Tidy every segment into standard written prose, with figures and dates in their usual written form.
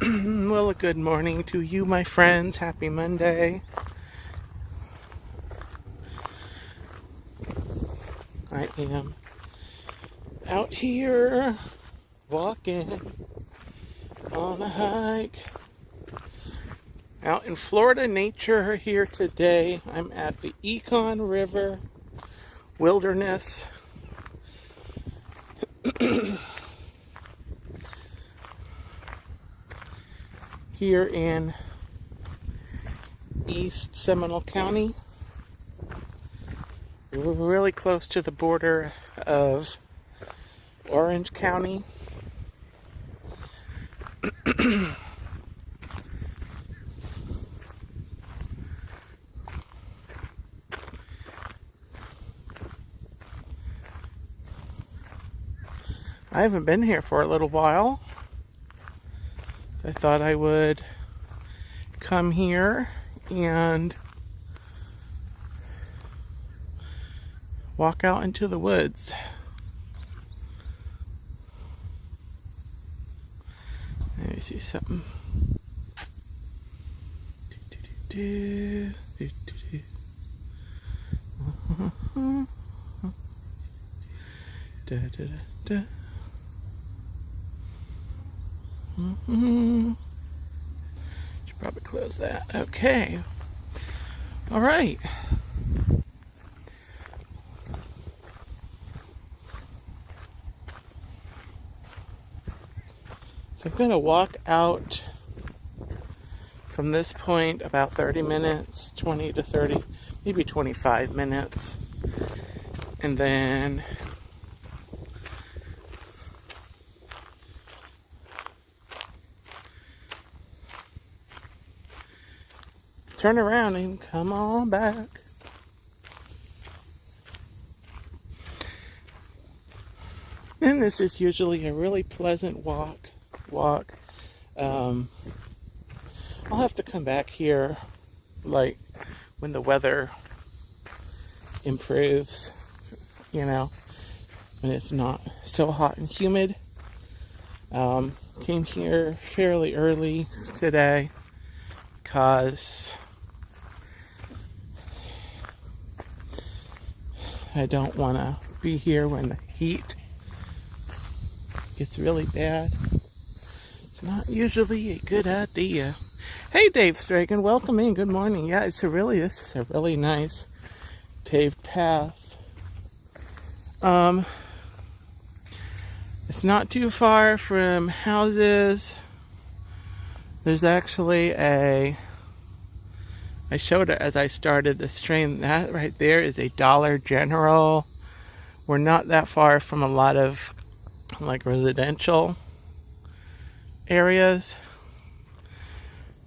Well, a good morning to you, my friends. Happy Monday. I am out here walking on a hike out in Florida nature here today. I'm at the Econ River Wilderness. Here in East Seminole County. We're really close to the border of Orange County. I haven't been here for a little while. So I thought I would come here and walk out into the woods. Let me see something. Should probably close that. Okay. All right. So I'm going to walk out from this point about 30 minutes, 20 to 30, maybe 25 minutes. And then turn around and come on back. And this is usually a really pleasant walk. I'll have to come back here like when the weather improves, when it's not so hot and humid. Came here fairly early today because I don't want to be here when the heat gets really bad. It's not usually a good idea. Hey, Dave Stragan, welcome in. Good morning. Yeah, this is a really nice paved path. It's not too far from houses. There's actually I showed it as I started the stream. That right there is a Dollar General. We're not that far from a lot of residential areas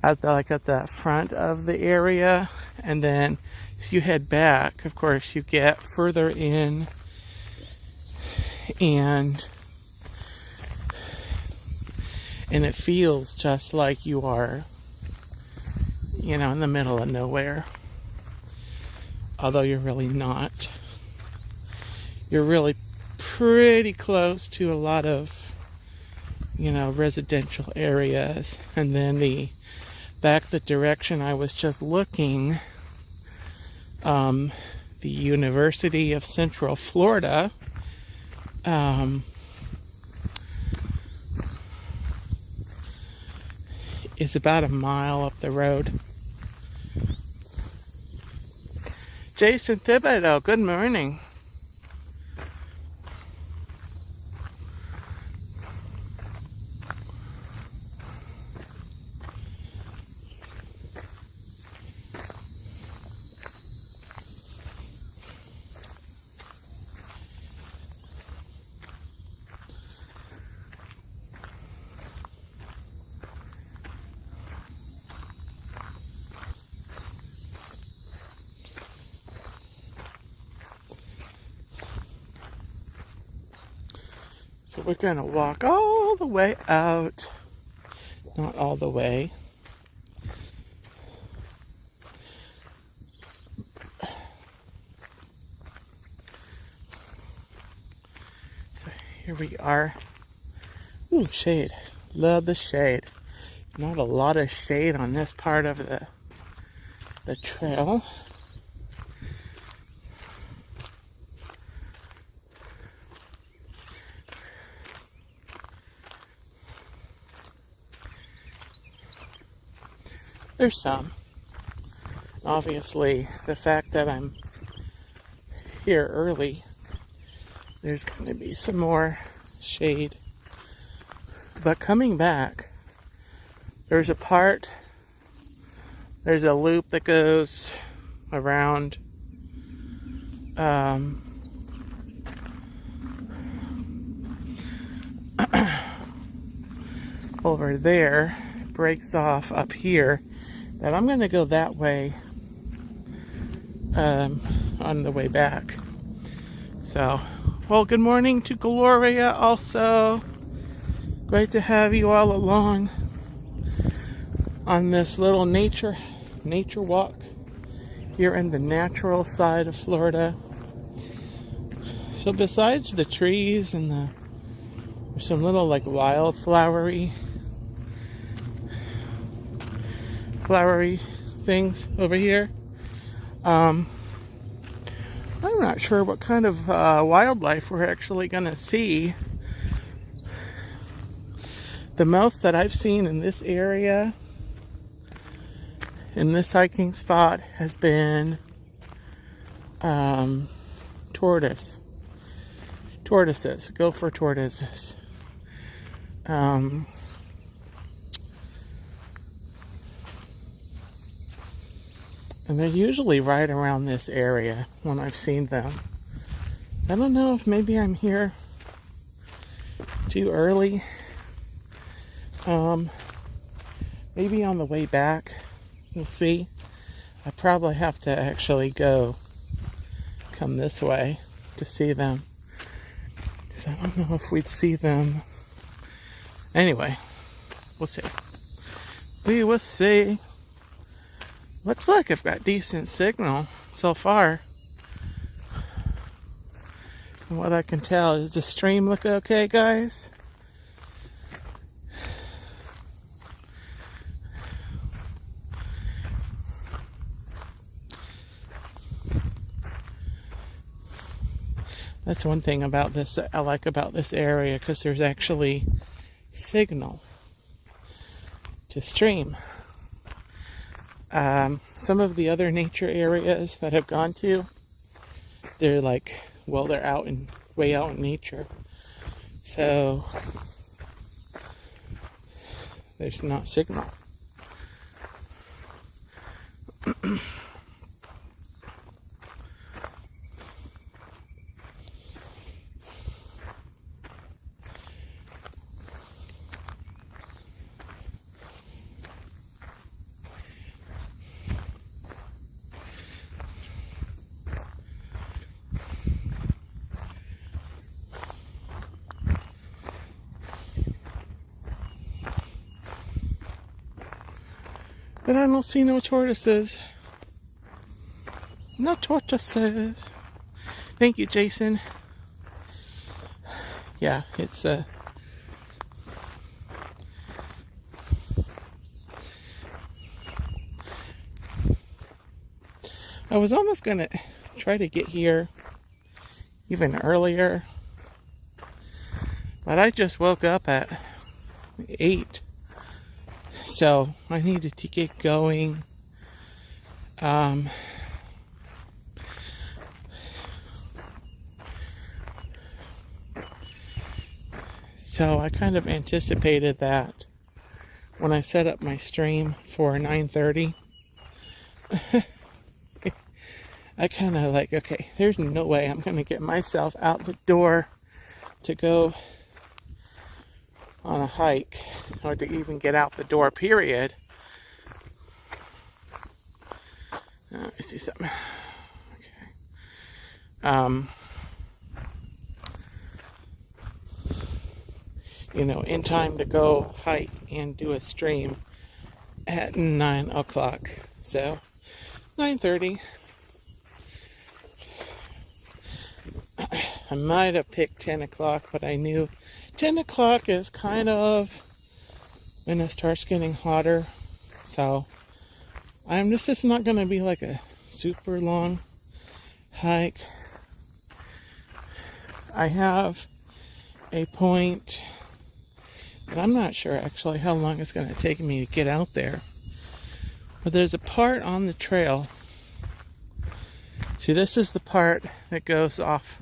at the front of the area, and then if you head back, of course, you get further in, and it feels just like you are in the middle of nowhere, although you're really not. You're really pretty close to a lot of residential areas. And then the direction I was just looking, the University of Central Florida is about a mile up the road. Jason Thibodeau, good morning. So we're going to walk all the way out. Not all the way. So here we are. Ooh, shade. Love the shade. Not a lot of shade on this part of the trail. There's some. Obviously, the fact that I'm here early, there's going to be some more shade. But coming back, there's a loop that goes around over there, breaks off up here, that I'm going to go that way on the way back. So, well, good morning to Gloria also. Great to have you all along on this little nature walk here in the natural side of Florida. So besides the trees and there's some little like wild flowery things over here. I'm not sure what kind of wildlife we're actually going to see. The most that I've seen in this area, in this hiking spot, has been tortoises. Go for tortoises. And they're usually right around this area when I've seen them. I don't know if maybe I'm here too early. Maybe on the way back, we'll see. I probably have to actually come this way to see them. So I don't know if we'd see them. Anyway, we'll see. We will see. Looks like I've got decent signal so far. From what I can tell, does the stream look okay, guys? That's one thing about this I like about this area, because there's actually signal to stream. Some of the other nature areas that I've gone to, they're like, well, they're way out in nature. So there's not signal. But I don't see no tortoises. No tortoises. Thank you, Jason. Yeah, it's I was almost gonna try to get here even earlier, but I just woke up at 8. So I needed to get going. So I kind of anticipated that when I set up my stream for 9:30. I kind of like, okay, there's no way I'm going to get myself out the door to go on a hike, or to even get out the door, period. Let me see something. Okay. In time to go hike and do a stream at 9 o'clock. So, 9:30. I might have picked 10 o'clock, but I knew 10 o'clock is kind of when it starts getting hotter. So this is not going to be like a super long hike. I have a point, and I'm not sure actually how long it's going to take me to get out there. But there's a part on the trail. See, this is the part that goes off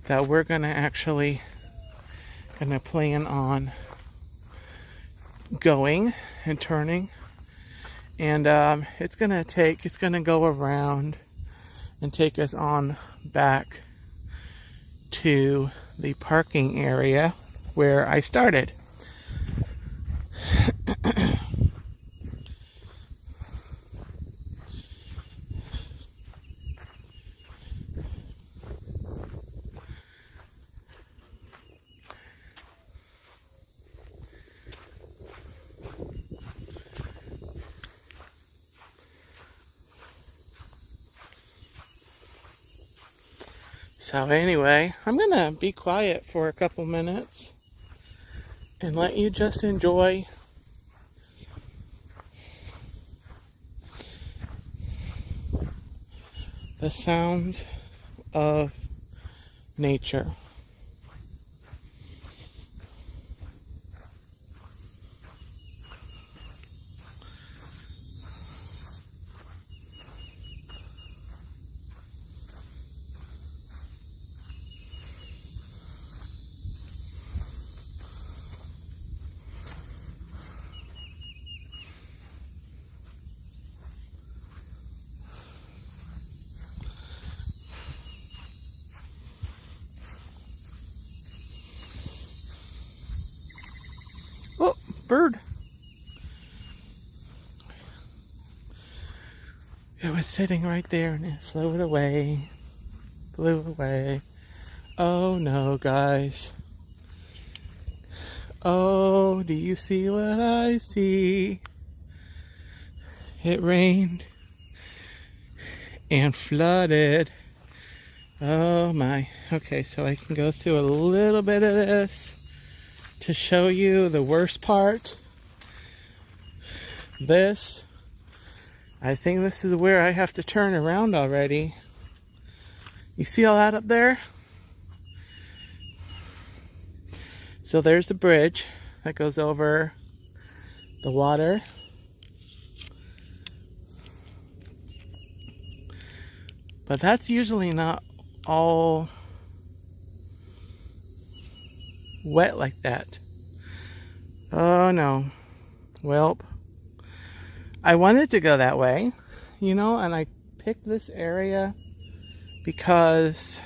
that we're going to actually plan on going and turning. And it's going to go around and take us on back to the parking area where I started. So anyway, I'm going to be quiet for a couple minutes and let you just enjoy the sounds of nature. Oh, bird. It was sitting right there and it flew away. Flew away. Oh no, guys. Oh, do you see what I see? It rained and flooded. Oh my. Okay, so I can go through a little bit of this to show you the worst part. I think this is where I have to turn around already. You see all that up there? So there's the bridge that goes over the water. But that's usually not all wet like that. Oh no. Welp. I wanted to go that way, and I picked this area because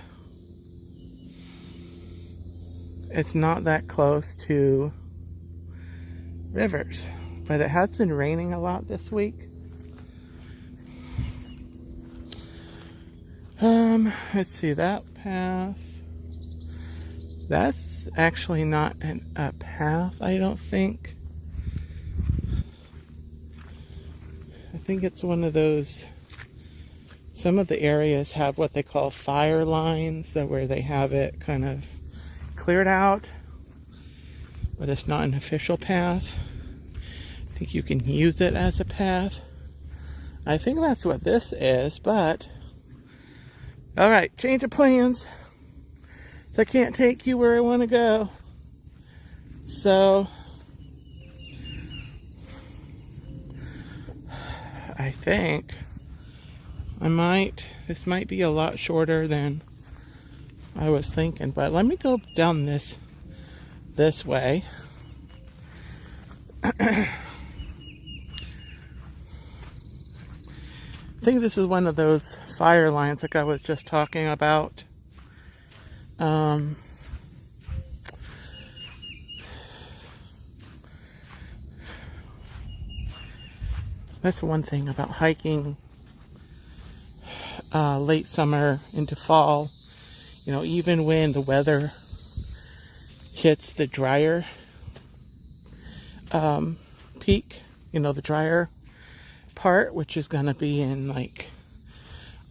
it's not that close to rivers. But it has been raining a lot this week. Let's see, that path. That's actually not a path, I don't think. I think it's one of those, some of the areas have what they call fire lines, where they have it kind of cleared out, but it's not an official path. I think you can use it as a path. I think that's what this is, but alright, change of plans. So I can't take you where I want to go. So I think this might be a lot shorter than I was thinking, but let me go down this way. I think this is one of those fire lines like I was just talking about. That's one thing about hiking late summer into fall. Even when the weather hits the drier peak, the drier part, which is going to be in like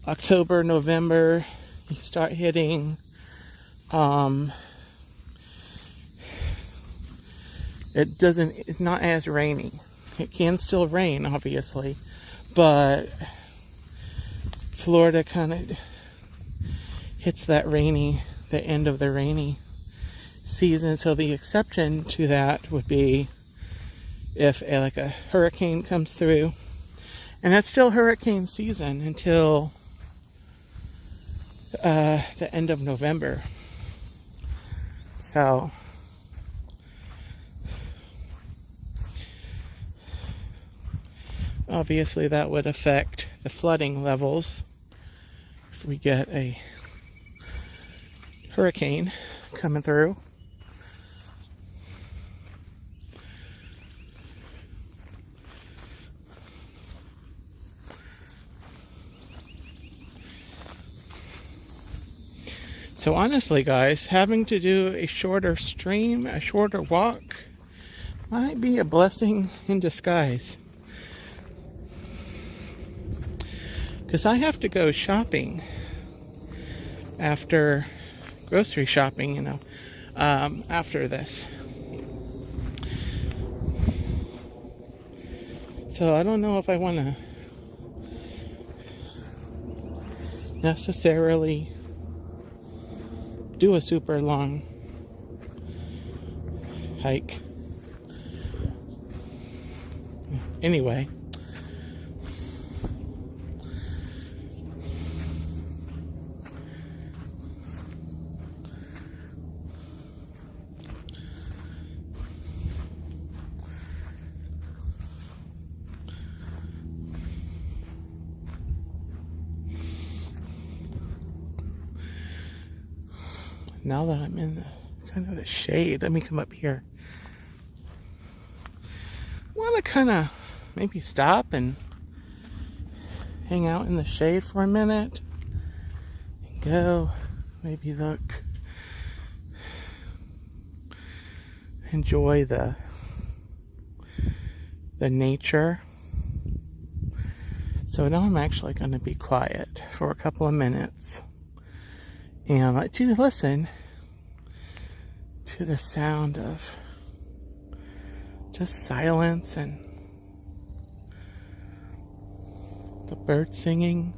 October, November, you start hitting it's not as rainy. It can still rain, obviously, but Florida kind of hits that the end of the rainy season. So the exception to that would be if like a hurricane comes through, and that's still hurricane season until the end of November. So obviously that would affect the flooding levels if we get a hurricane coming through. So honestly, guys, having to do a shorter stream, a shorter walk, might be a blessing in disguise. Because I have to go shopping after grocery shopping, after this. So I don't know if I want to necessarily do a super long hike. Anyway. Now that I'm in the kind of the shade, let me come up here. I want to kind of maybe stop and hang out in the shade for a minute. And go, maybe look, enjoy the nature. So now I'm actually going to be quiet for a couple of minutes and let you listen to the sound of just silence and the birds singing.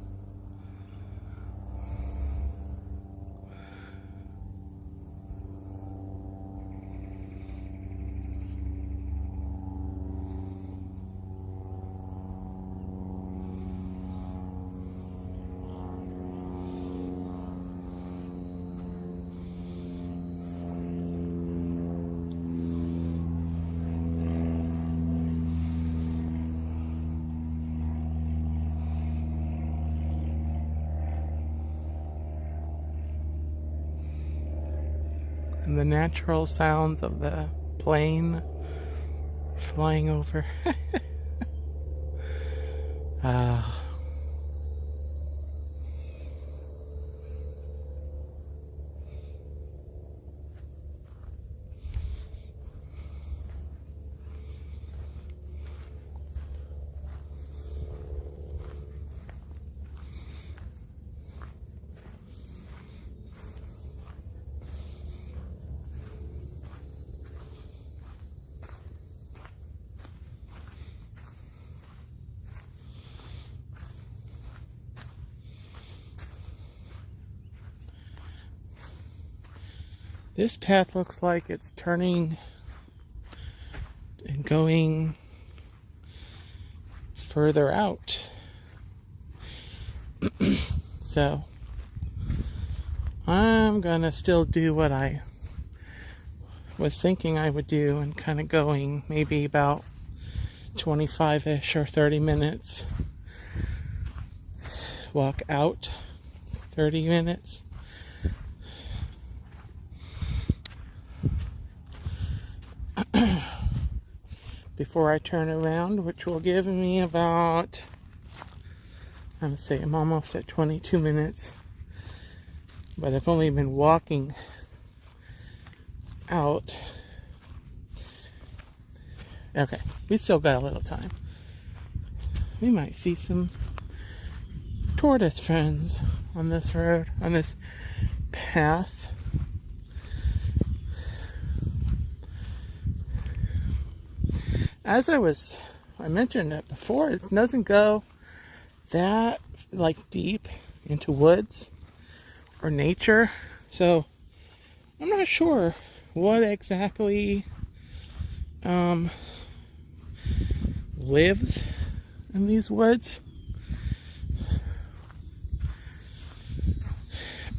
And the natural sounds of the plane flying over. This path looks like it's turning and going further out. So I'm gonna still do what I was thinking I would do and kind of going maybe about 25-ish or 30 minutes. Walk out 30 minutes. Before I turn around, which will give me about, I'm almost at 22 minutes, but I've only been walking out. Okay, we still got a little time. We might see some tortoise friends on this road, on this path. as I mentioned it before, it doesn't go that like deep into woods or nature. So I'm not sure what exactly lives in these woods.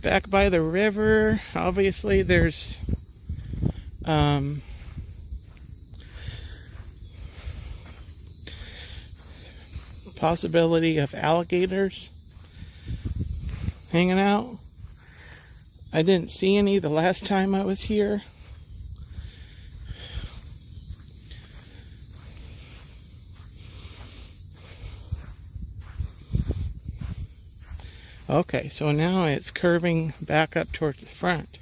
Back by the river, obviously there's possibility of alligators hanging out. I didn't see any the last time I was here. Okay, so now it's curving back up towards the front.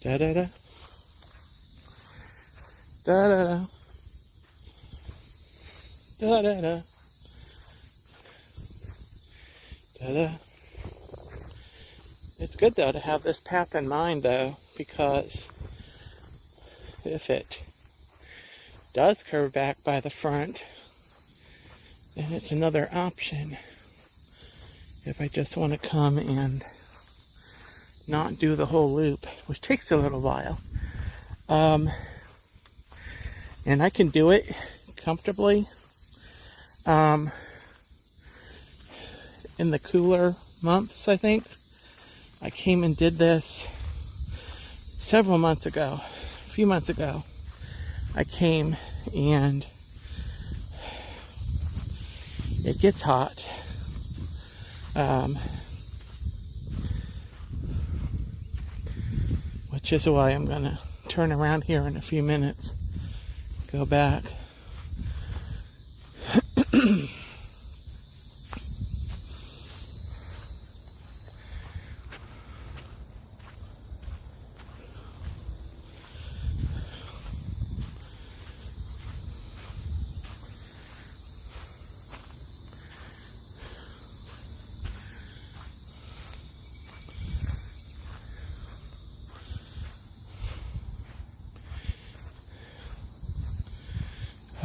Da da da. Da da da. Da da da. Da da. It's good though to have this path in mind though, because if it does curve back by the front, then it's another option. If I just want to come and not do the whole loop, which takes a little while. And I can do it comfortably in the cooler months, I think. I came and did this several months ago, a few months ago. I came and it gets hot. Which is why I'm going to turn around here in a few minutes. Go back.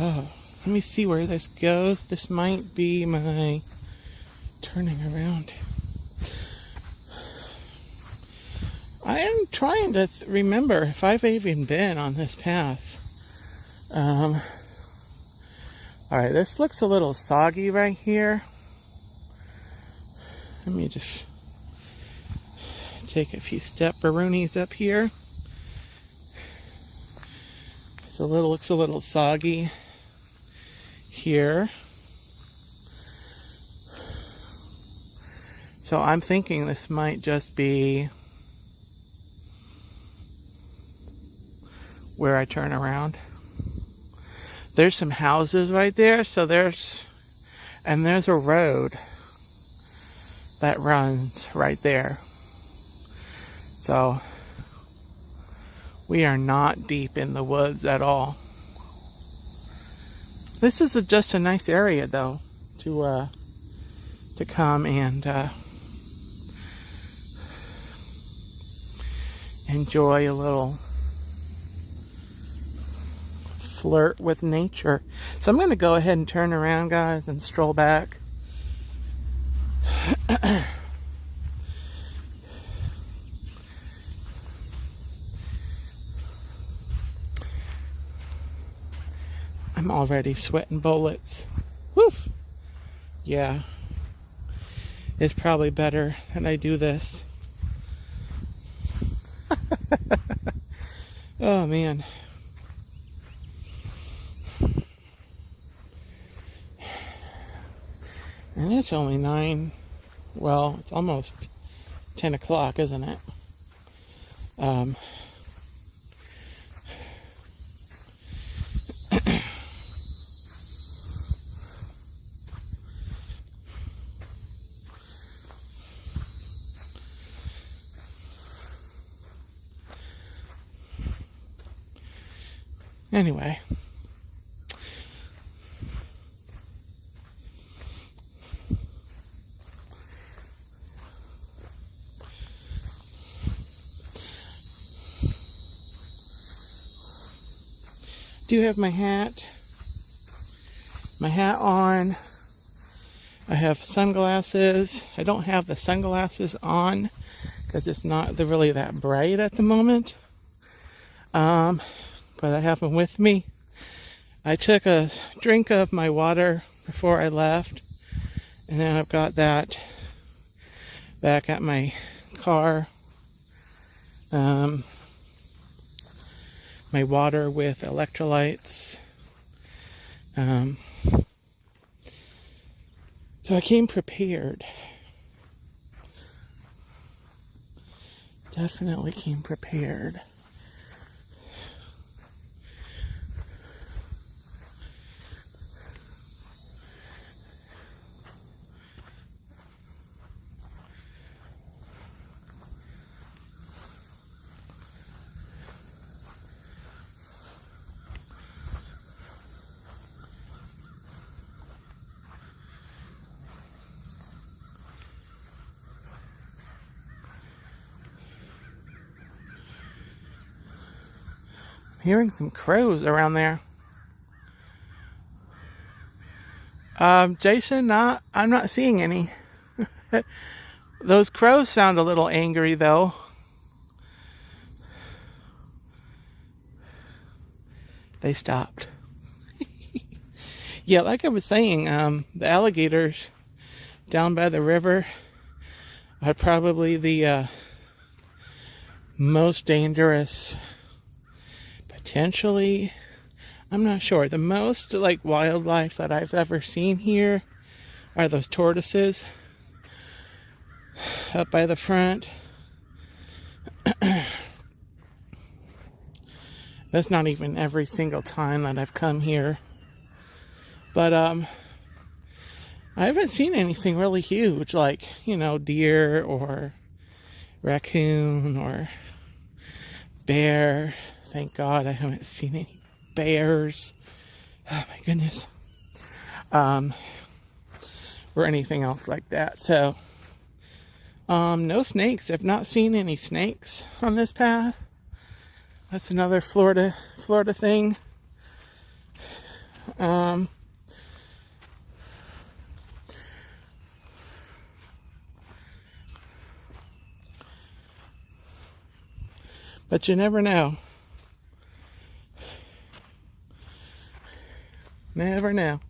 Oh, let me see where this goes. This might be my turning around. I am trying to remember if I've even been on this path. Alright, this looks a little soggy right here. Let me just take a few step-baroonies up here. Looks a little soggy here. So I'm thinking this might just be where I turn around. There's some houses right there, so there's a road that runs right there. So we are not deep in the woods at all. This is just a nice area, though, to come and enjoy a little flirt with nature. So I'm going to go ahead and turn around, guys, and stroll back. I'm already sweating bullets. Woof! Yeah. It's probably better that I do this. Oh, man. And it's only 9. Well, it's almost 10 o'clock, isn't it? Anyway. Do have my hat on. I have sunglasses. I don't have the sunglasses on because it's not really that bright at the moment. But I have them with me. I took a drink of my water before I left, and then I've got that back at my car. My water with electrolytes. So I came prepared. Definitely came prepared. I'm hearing some crows around there. Jason, I'm not seeing any. Those crows sound a little angry though. They stopped. Yeah, like I was saying, the alligators down by the river are probably the most dangerous. Potentially, I'm not sure. The most like wildlife that I've ever seen here are those tortoises up by the front. That's not even every single time that I've come here. But I haven't seen anything really huge like, deer or raccoon or bear. Thank God I haven't seen any bears. Oh my goodness. Or anything else like that. So, no snakes. I've not seen any snakes on this path. That's another Florida thing. But you never know. Never know.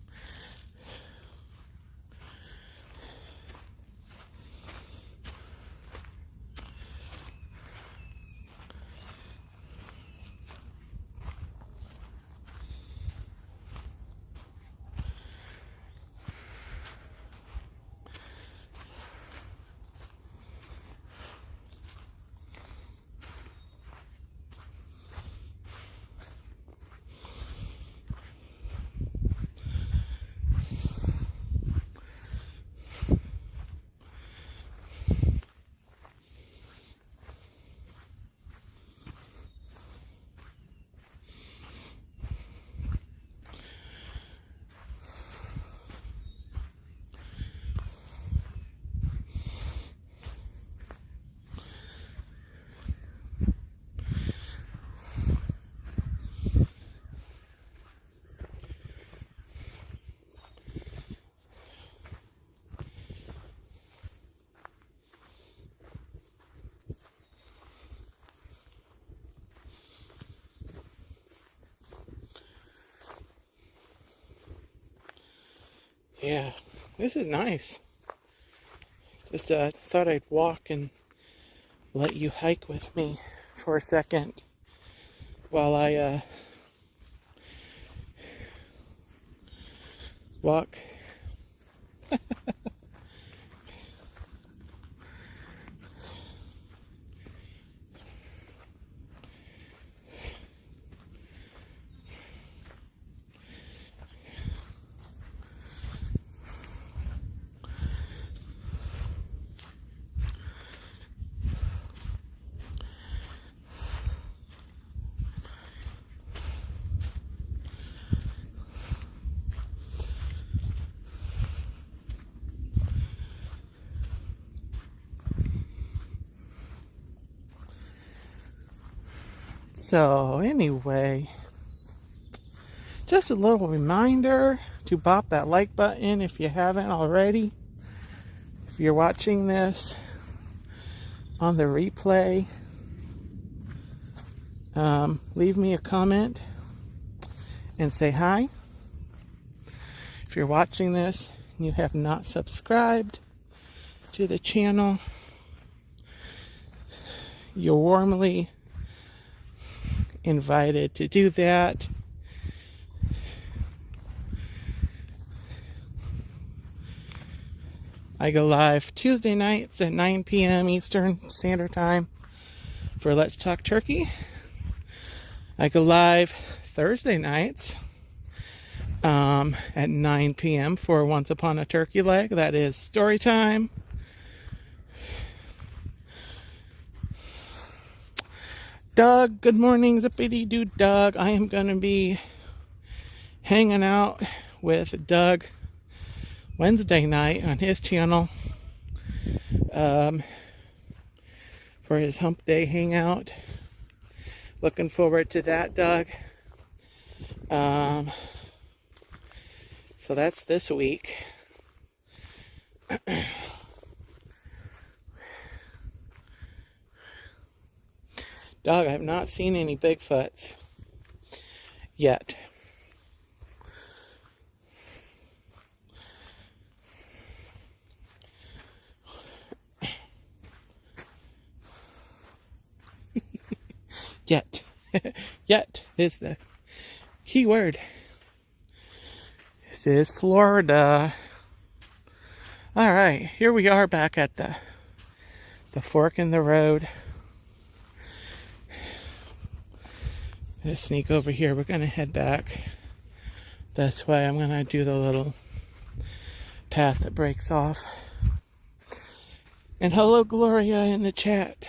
Yeah, this is nice. Just thought I'd walk and let you hike with me for a second while I walk. So anyway, just a little reminder to bop that like button if you haven't already. If you're watching this on the replay, leave me a comment and say hi. If you're watching this and you have not subscribed to the channel, you're warmly invited to do that. I go live Tuesday nights at 9 p.m. Eastern Standard Time for Let's Talk Turkey. I go live Thursday nights at 9 p.m. for Once Upon a Turkey Leg. That is story time. Doug, good morning, zippity-doo Doug. I am going to be hanging out with Doug Wednesday night on his channel for his Hump Day hangout. Looking forward to that, Doug. So that's this week. Doug, I have not seen any Bigfoots yet. Yet. Yet is the key word. This is Florida. All right, here we are back at the fork in the road. Let's sneak over here. We're going to head back this way. I'm going to do the little path that breaks off. And hello, Gloria, in the chat.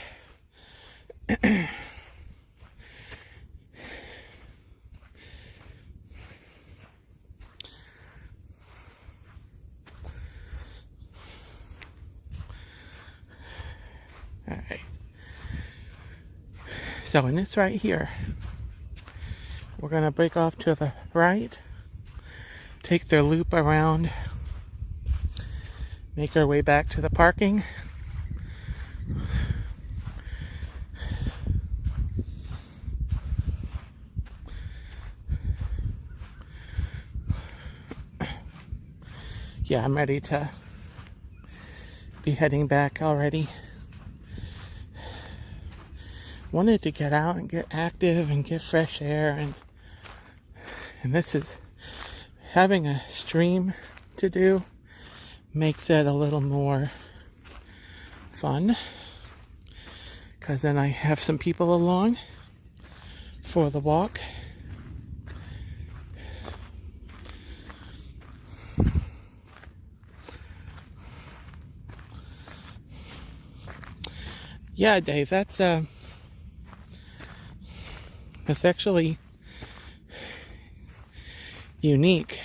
All right. So in this right here, we're going to break off to the right, take their loop around, make our way back to the parking. Yeah, I'm ready to be heading back already. Wanted to get out and get active and get fresh air, and this is having a stream to do makes it a little more fun, because then I have some people along for the walk. Yeah, Dave, that's actually unique.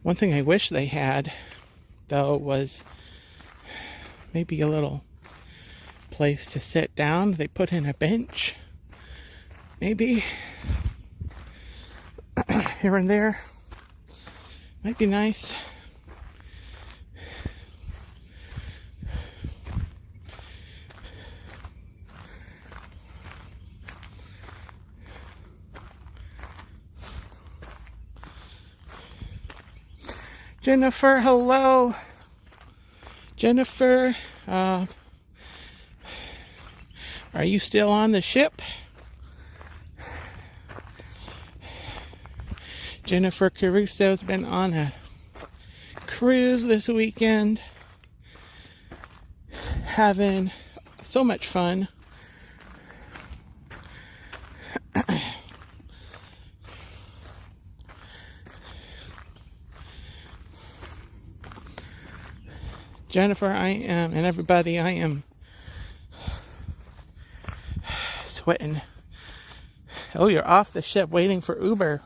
One thing I wish they had, though, was maybe a little place to sit down. They put in a bench, maybe here and there. Might be nice. Jennifer, hello. Jennifer, are you still on the ship? Jennifer Caruso's been on a cruise this weekend, having so much fun. Jennifer, I am, and everybody, I am sweating. Oh, you're off the ship waiting for Uber.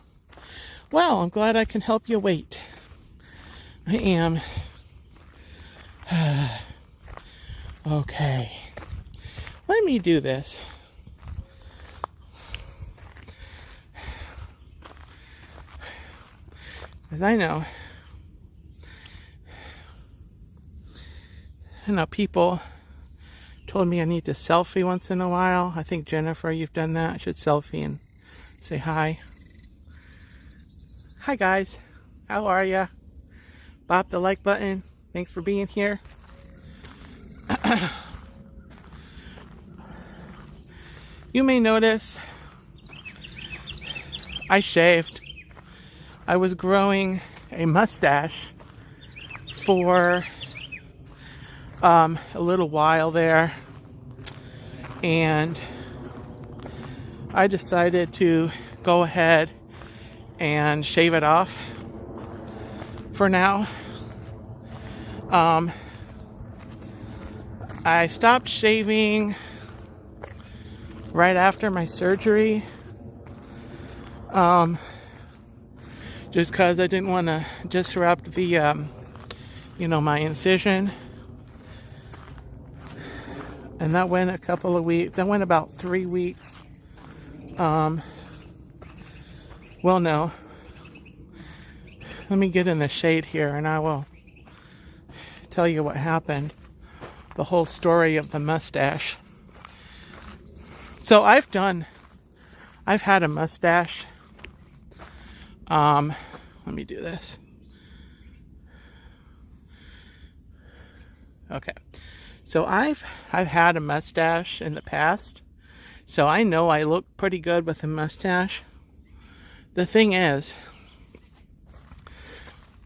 Well, I'm glad I can help you wait. I am. Okay. Let me do this. As I know, people told me I need to selfie once in a while. I think, Jennifer, you've done that. I should selfie and say hi. Hi, guys. How are ya? Bop the like button. Thanks for being here. You may notice I shaved. I was growing a mustache for a little while there, and I decided to go ahead and shave it off for now. I stopped shaving right after my surgery, just because I didn't want to disrupt the my incision. And that went a couple of weeks. That went about 3 weeks. Well, no. Let me get in the shade here and I will tell you what happened. The whole story of the mustache. So I've had a mustache. Let me do this. Okay. So I've had a mustache in the past. So I know I look pretty good with a mustache. The thing is,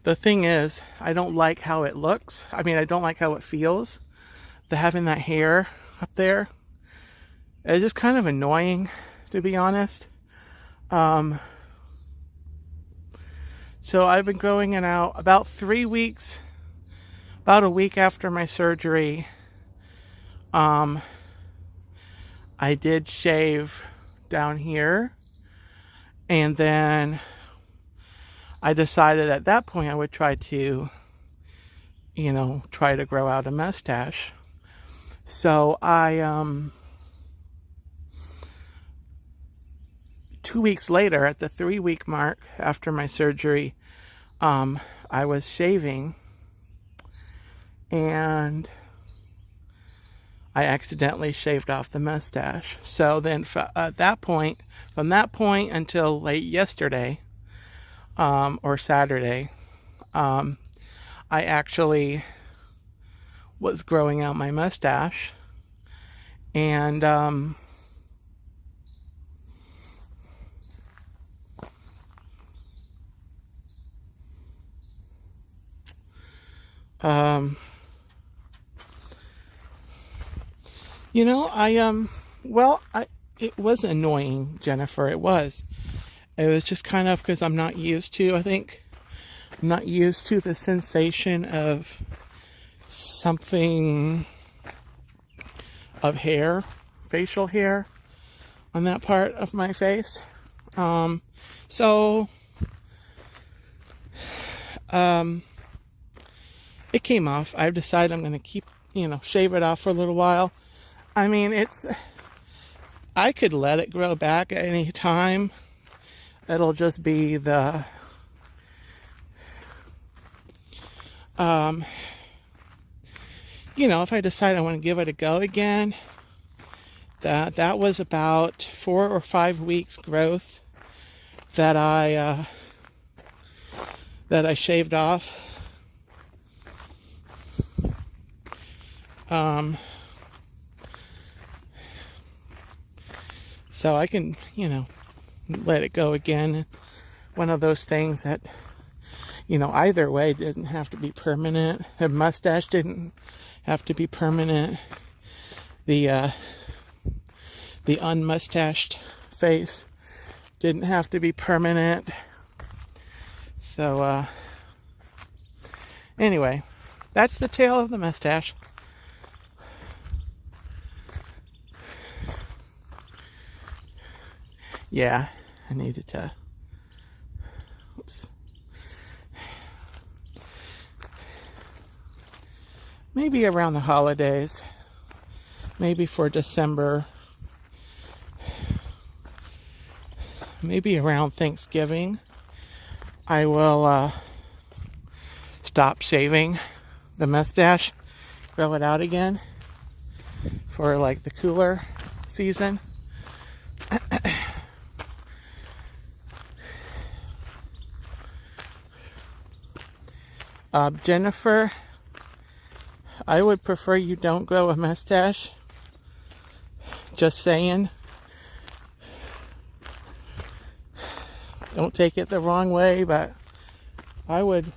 I don't like how it looks. I mean, I don't like how it feels. Having that hair up there. It's just kind of annoying, to be honest. So I've been growing it out about 3 weeks, about a week after my surgery. I did shave down here, and then I decided at that point I would try to grow out a mustache. So I 2 weeks later, at the 3-week mark after my surgery, I was shaving, and I accidentally shaved off the mustache. So then from that point until late yesterday, or Saturday, I actually was growing out my mustache, and it was annoying, Jennifer. It was just kind of because I'm not used to the sensation of something of hair, facial hair on that part of my face. It came off. I've decided I'm going to shave it off for a little while. I mean, I could let it grow back at any time. It'll just be the if I decide I want to give it a go again, that was about 4 or 5 weeks growth that I shaved off. So I can, let it go again. One of those things that, either way didn't have to be permanent. The mustache didn't have to be permanent. The unmustached face didn't have to be permanent. So, anyway, that's the tale of the mustache. Yeah, I needed to. Oops. Maybe around the holidays. Maybe for December. Maybe around Thanksgiving. I will stop shaving the mustache, grow it out again for like the cooler season. Jennifer, I would prefer you don't grow a mustache. Just saying. Don't take it the wrong way, but I would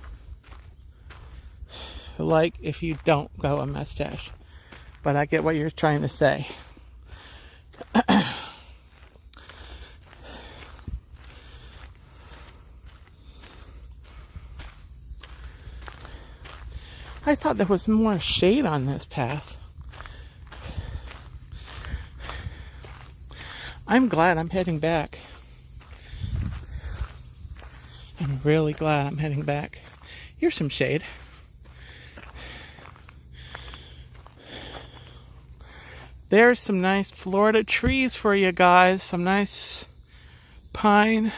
like if you don't grow a mustache. But I get what you're trying to say. I thought there was more shade on this path. I'm glad I'm heading back. I'm really glad I'm heading back. Here's some shade. There's some nice Florida trees for you guys. Some nice pine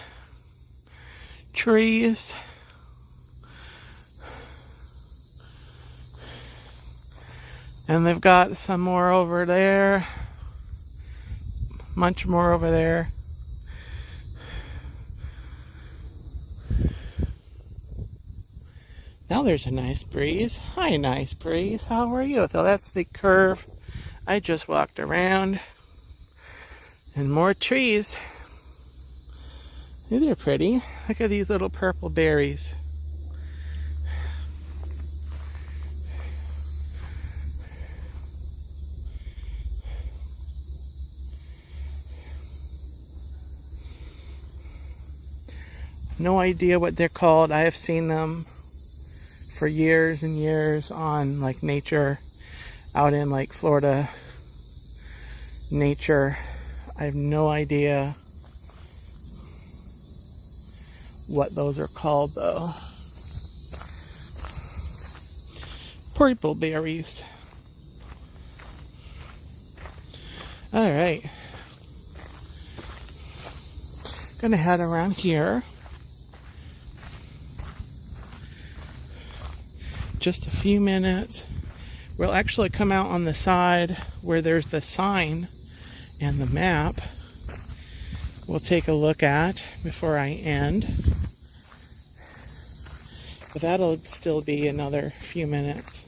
trees. And they've got some more over there. Much more over there. Now there's a nice breeze. Hi, nice breeze. How are you? So that's the curve I just walked around. And more trees. These are pretty. Look at these little purple berries. No idea what they're called. I have seen them for years and years on like nature, out in like Florida nature. I have no idea what those are called though. Purple berries. All right. Gonna head around here. Just a few minutes. We'll actually come out on the side where there's the sign and the map. We'll take a look at before I end. But that'll still be another few minutes.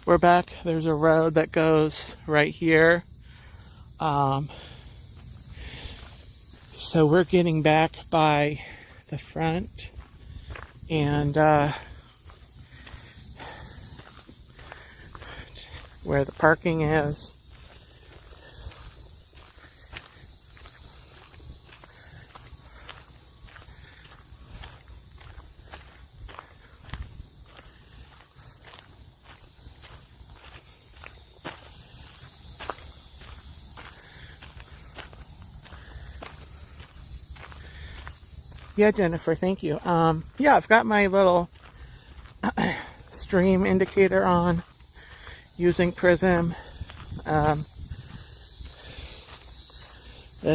We're back. There's a road that goes right here. So we're getting back by the front, and where the parking is. Yeah, Jennifer, thank you. Yeah, I've got my little stream indicator on using Prism. The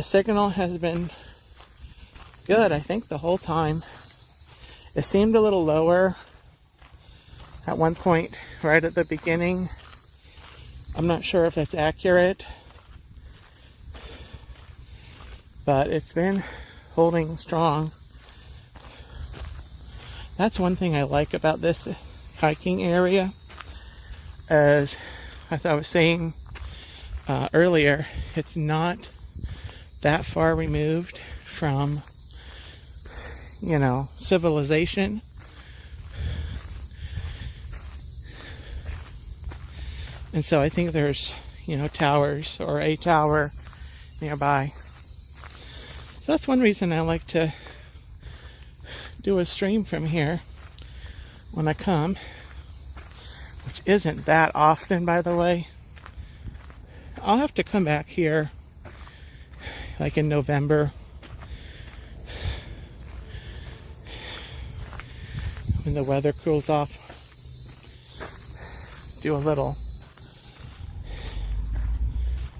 signal has been good, I think, the whole time. It seemed a little lower at one point right at the beginning. I'm not sure if that's accurate, but it's been holding strong. That's one thing I like about this hiking area, as I was saying earlier, it's not that far removed from, civilization. And so I think there's, towers or a tower nearby. So that's one reason I like to do a stream from here when I come, which isn't that often, by the way. I'll have to come back here like in November when the weather cools off. Do a little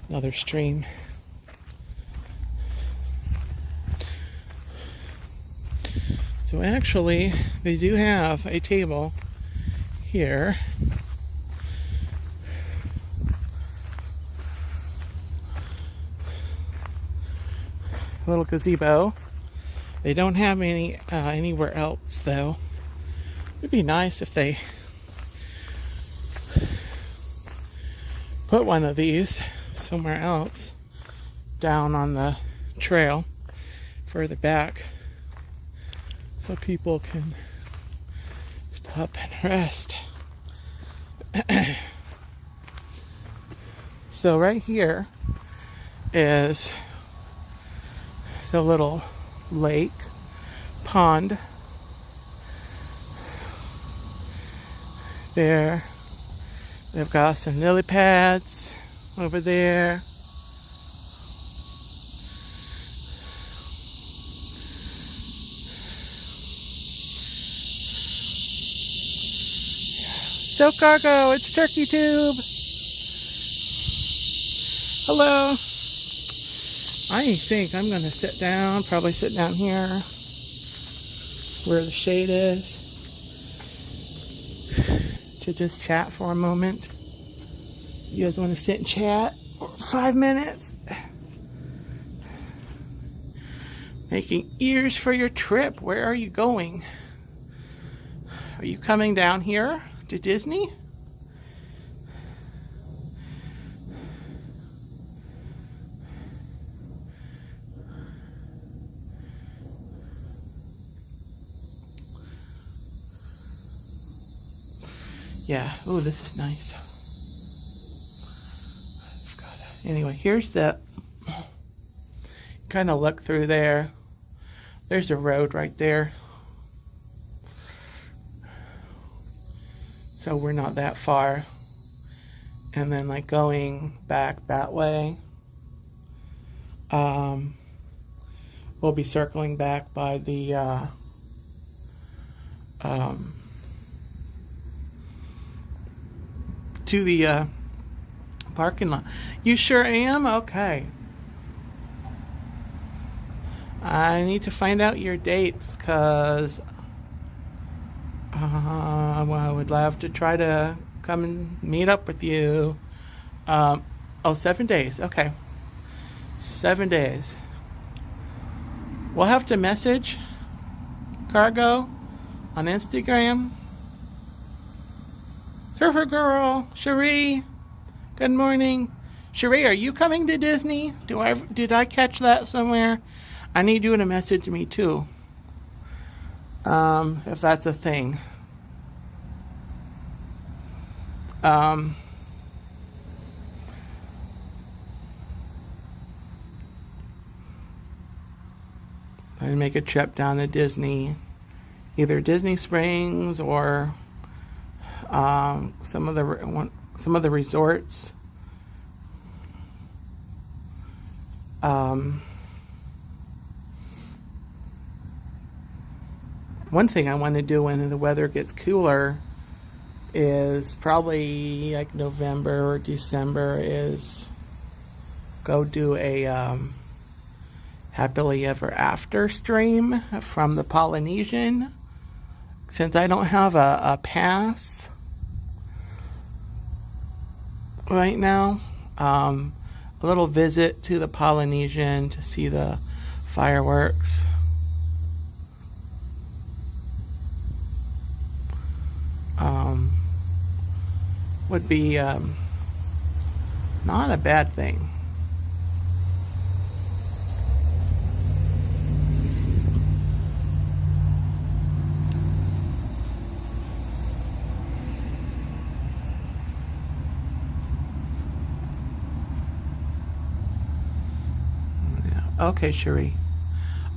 another stream. So actually, they do have a table here. A little gazebo. They don't have any anywhere else though. It'd be nice if they put one of these somewhere else down on the trail further back so people can stop and rest. So right here is a little lake pond. There they've got some lily pads over there. So Cargo, it's Turkey Tube. Hello. I think I'm gonna sit down, probably sit down here where the shade is to just chat for a moment. You guys want to sit and chat for 5 minutes? Making ears for your trip. Where are you going? Are you coming down here to Disney? Yeah. Oh, this is nice. Anyway, here's the kind of look through there. There's a road right there. So we're not that far. And then like going back that way. We'll be circling back by the to the parking lot. You sure am? Okay. I need to find out your dates because well, I would love to try to come and meet up with you. Oh, 7 days. Okay. 7 days. We'll have to message Cargo on Instagram. Surfer Girl, Cherie, good morning. Cherie, are you coming to Disney? Did I catch that somewhere? I need you to message me too. If that's a thing. I make a trip down to Disney, either Disney Springs or some of the resorts. One thing I want to do when the weather gets cooler is probably like November or December is go do a happily ever after stream from the Polynesian. Since I don't have a pass right now, a little visit to the Polynesian to see the fireworks. Would be not a bad thing. Okay, Cherie.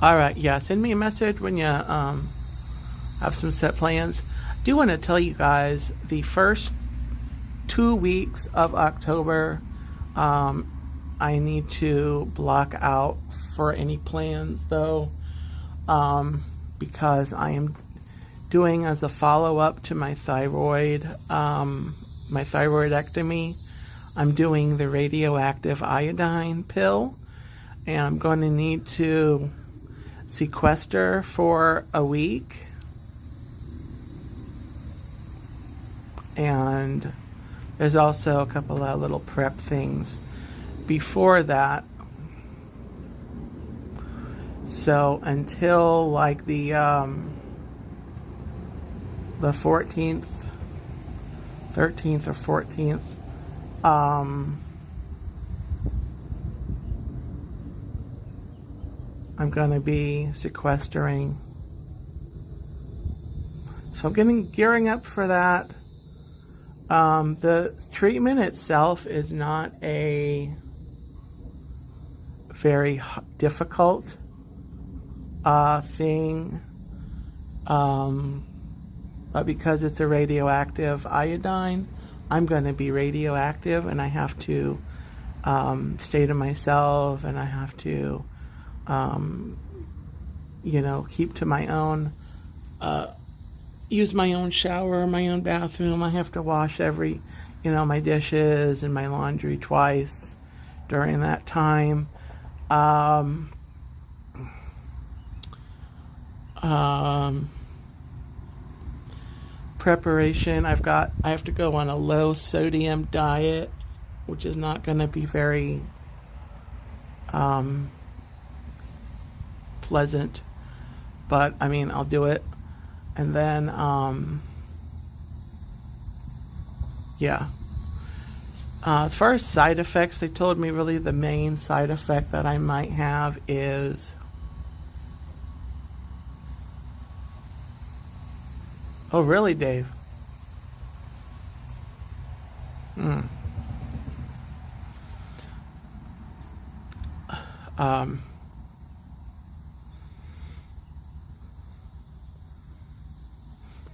All right, yeah, send me a message when you have some set plans. I do want to tell you guys the first 2 weeks of October, I need to block out for any plans though, because I am doing as a follow-up to my thyroid, my thyroidectomy. I'm doing the radioactive iodine pill, and I'm going to need to sequester for a week. And there's also a couple of little prep things before that. So until like the 14th, 13th or 14th, I'm going to be sequestering. So I'm gearing up for that. The treatment itself is not a very difficult thing, but because it's a radioactive iodine, I'm going to be radioactive, and I have to stay to myself, and I have to, keep to my own, use my own shower, my own bathroom. I have to wash my dishes and my laundry twice during that time. Preparation, I have to go on a low sodium diet, which is not going to be very pleasant, but I mean, I'll do it. And then as far as side effects, they told me really the main side effect that I might have is oh, really, Dave?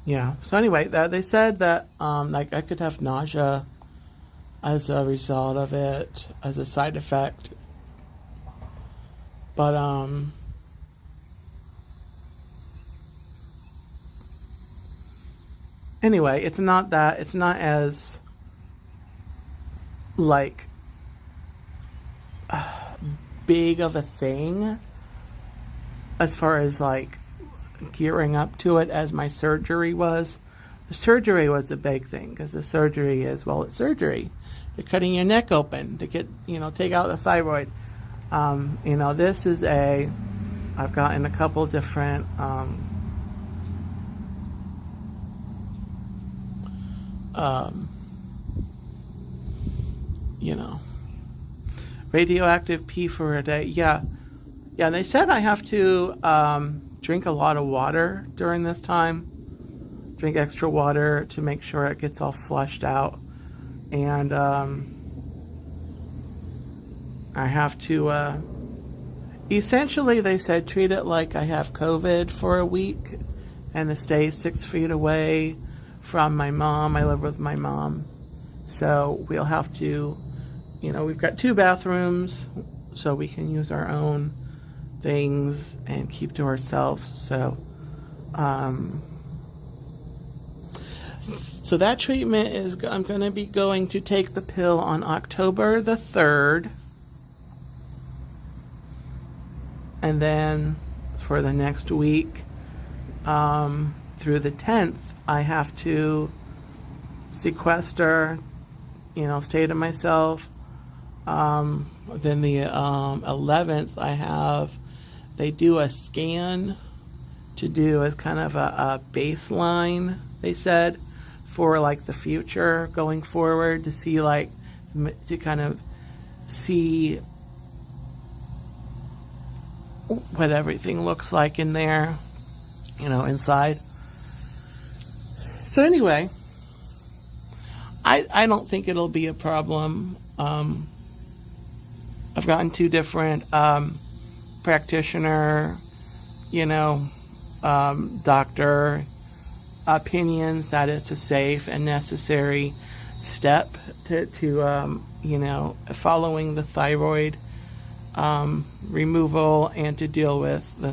Yeah. So anyway, they said that I could have nausea as a result of it, as a side effect. But anyway, it's not as big of a thing as far as gearing up to it as my surgery was. The surgery was a big thing, because the surgery is, it's surgery. They're cutting your neck open to get, take out the thyroid. This is I've gotten a couple different radioactive pee for a day. Yeah, they said I have to drink a lot of water during this time. Drink extra water to make sure it gets all flushed out. And I have to essentially, they said, treat it like I have COVID for a week and to stay 6 feet away from my mom. I live with my mom. So we'll have to, we've got 2 bathrooms, so we can use our own things and keep to ourselves. So, so that treatment is, I'm going to be going to take the pill on October the 3rd. And then for the next week, through the 10th, I have to sequester, stay to myself. Then the 11th, they do a scan to do as kind of a baseline, they said, for the future going forward, to see to kind of see what everything looks like in there, inside. So anyway, I don't think it'll be a problem. I've gotten 2 different practitioner, doctor opinions that it's a safe and necessary step to following the thyroid removal, and to deal with the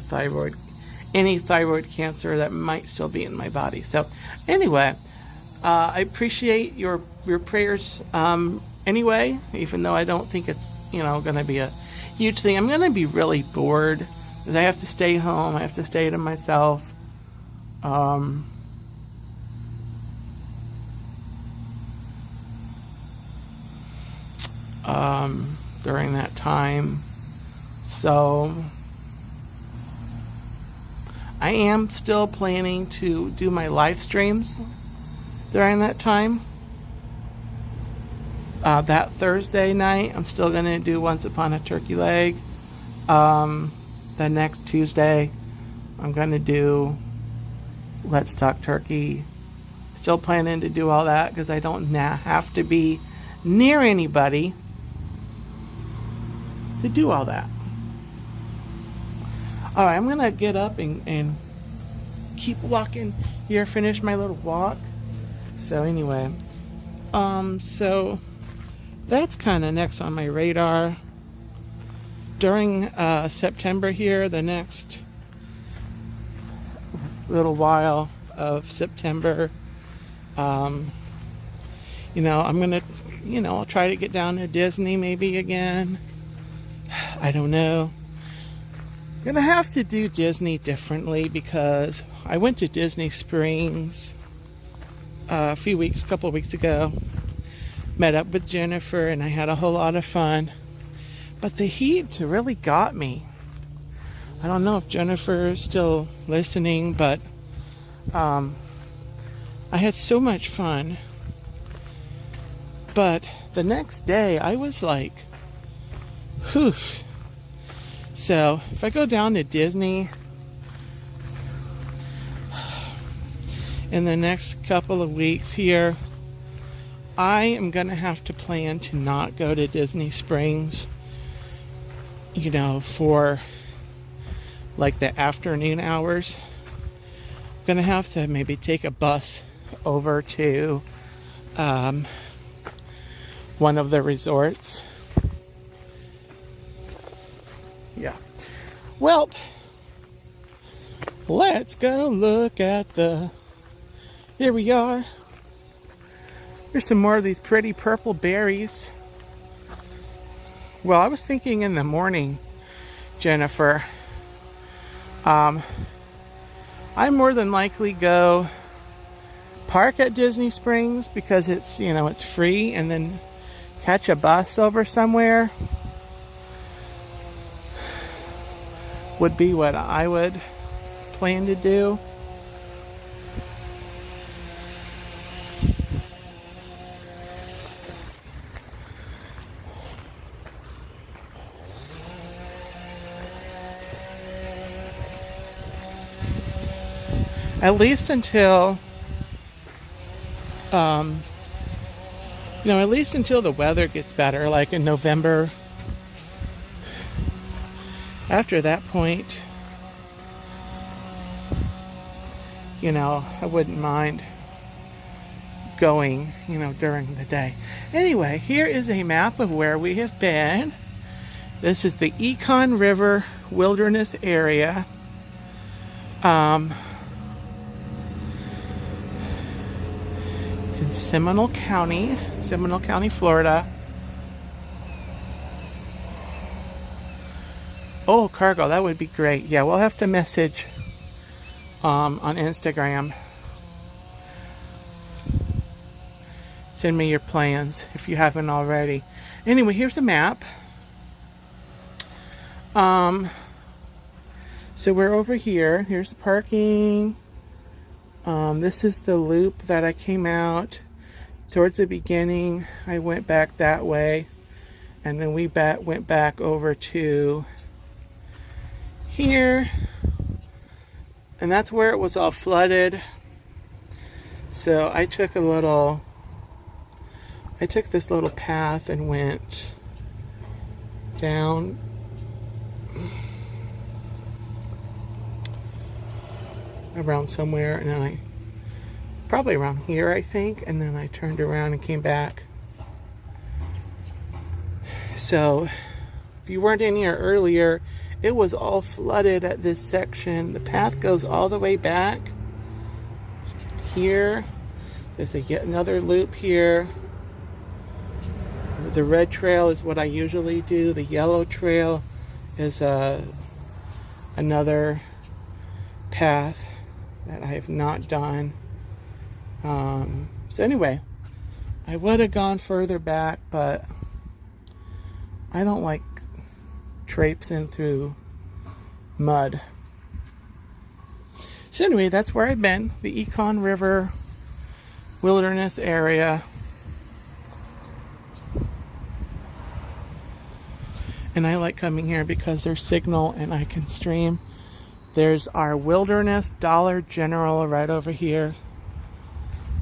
any thyroid cancer that might still be in my body. So anyway, I appreciate your prayers anyway, even though I don't think it's, going to be a huge thing. I'm going to be really bored because I have to stay home. I have to stay to myself. During that time. So I am still planning to do my live streams during that time. That Thursday night, I'm still going to do Once Upon a Turkey Leg. The next Tuesday, I'm going to do Let's Talk Turkey. Still planning to do all that because I don't have to be near anybody to do all that. Alright, I'm going to get up and keep walking here, finish my little walk. So anyway, so that's kind of next on my radar. During September here, the next little while of September, I'm gonna, I'll try to get down to Disney maybe again. I don't know. Gonna have to do Disney differently because I went to Disney Springs a couple of weeks ago. Met up with Jennifer and I had a whole lot of fun. But the heat really got me. I don't know if Jennifer is still listening, but I had so much fun. But the next day I was like, whew. So if I go down to Disney in the next couple of weeks here, I am going to have to plan to not go to Disney Springs, for like the afternoon hours. I'm going to have to maybe take a bus over to one of the resorts. Yeah. Well, let's go look at here we are. Here's some more of these pretty purple berries. Well, I was thinking in the morning, Jennifer, I more than likely go park at Disney Springs because it's, it's free, and then catch a bus over somewhere would be what I would plan to do. At least until, at least until the weather gets better, like in November. After that point, I wouldn't mind going, during the day. Anyway, here is a map of where we have been. This is the Econ River Wilderness Area. It's in Seminole County, Florida. Oh, cargo, that would be great. Yeah, we'll have to message on Instagram. Send me your plans if you haven't already. Anyway, here's a map. So we're over here. Here's the parking. This is the loop that I came out towards the beginning. I went back that way, and then we went back over to here, and that's where it was all flooded. So I took this little path and went down around somewhere, and then probably around here, I think, and then I turned around and came back. So if you weren't in here earlier, it was all flooded at this section. The path goes all the way back here. There's yet another loop here. The red trail is what I usually do. The yellow trail is another path that I have not done. So anyway, I would have gone further back, but I don't like traipsing through mud. So anyway, that's where I've been, the Econ River Wilderness area. And I like coming here because there's signal and I can stream. There's our Wilderness Dollar General right over here.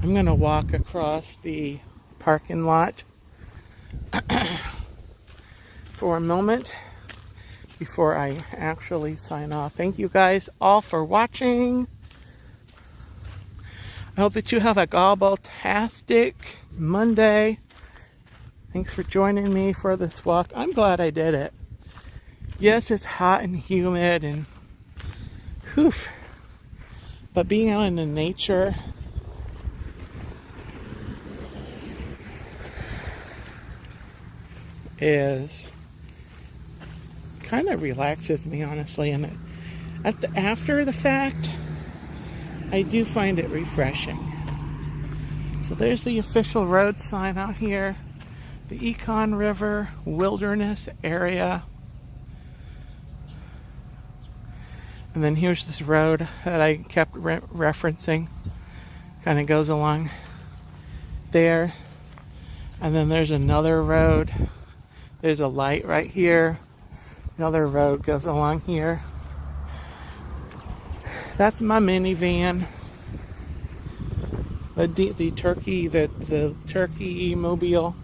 I'm going to walk across the parking lot for a moment before I actually sign off. Thank you guys all for watching. I hope that you have a gobbletastic Monday. Thanks for joining me for this walk. I'm glad I did it. Yes, it's hot and humid and whew, but being out in the nature is kind of relaxes me, honestly, and after the fact I do find it refreshing. So there's the official road sign out here, the Econ River Wilderness area. And then here's this road that I kept referencing, kind of goes along there. And then there's another road. There's a light right here. Another road goes along here. That's my minivan. The turkey mobile.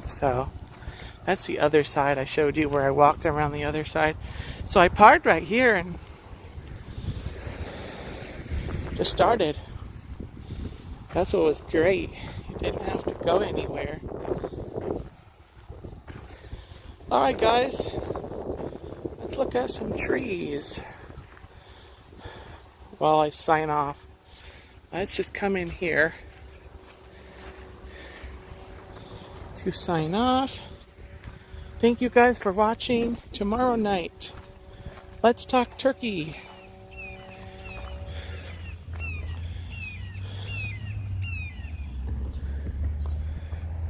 So that's the other side. I showed you where I walked around the other side. So I parked right here and just started. That's what was great. You didn't have to go anywhere. Alright guys, let's look at some trees while I sign off. Let's just come in here to sign off. Thank you guys for watching. Tomorrow night, let's talk turkey.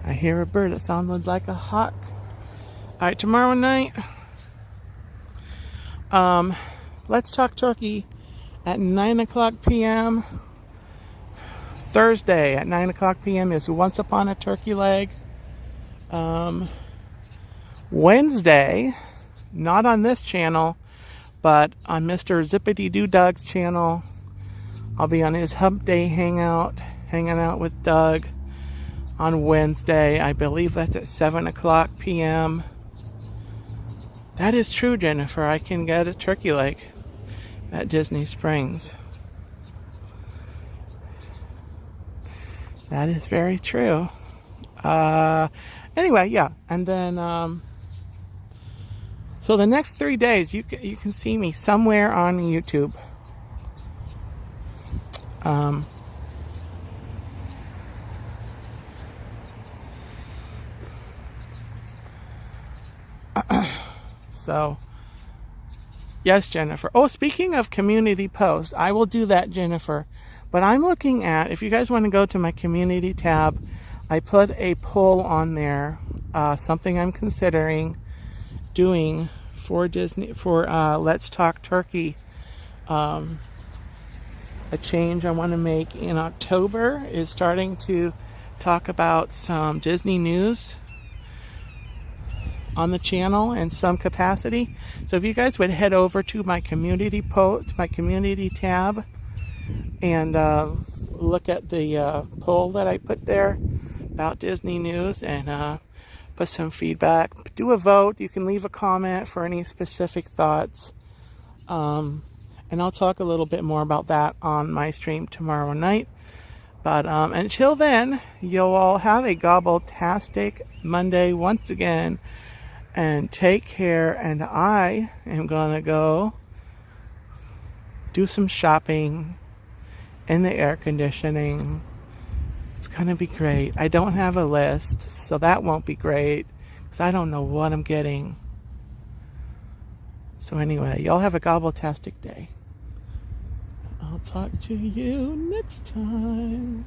I hear a bird that sounded like a hawk. Alright, tomorrow night, let's talk turkey at 9 o'clock p.m. Thursday at 9 o'clock p.m. is Once Upon a Turkey Leg. Wednesday, not on this channel, but on Mr. Zippity Doo Dug's channel, I'll be on his Hump Day hanging out with Doug on Wednesday. I believe that's at 7 o'clock p.m. That is true, Jennifer. I can get a turkey leg at Disney Springs. That is very true. Anyway, yeah. And then, so the next 3 days, you can see me somewhere on YouTube. So, yes, Jennifer. Oh, speaking of community post, I will do that, Jennifer. But I'm looking at, if you guys want to go to my community tab, I put a poll on there, something I'm considering doing for Disney, for Let's Talk Turkey. A change I want to make in October is starting to talk about some Disney news on the channel in some capacity. So if you guys would head over to my community post, my community tab, and look at the poll that I put there about Disney news, and put some feedback. Do a vote. You can leave a comment for any specific thoughts, and I'll talk a little bit more about that on my stream tomorrow night. But until then, you'll all have a gobbletastic Monday once again. And take care, and I am gonna go do some shopping in the air conditioning. It's going to be great. I don't have a list, so that won't be great because I don't know what I'm getting. So anyway, y'all have a gobbletastic day. I'll talk to you next time.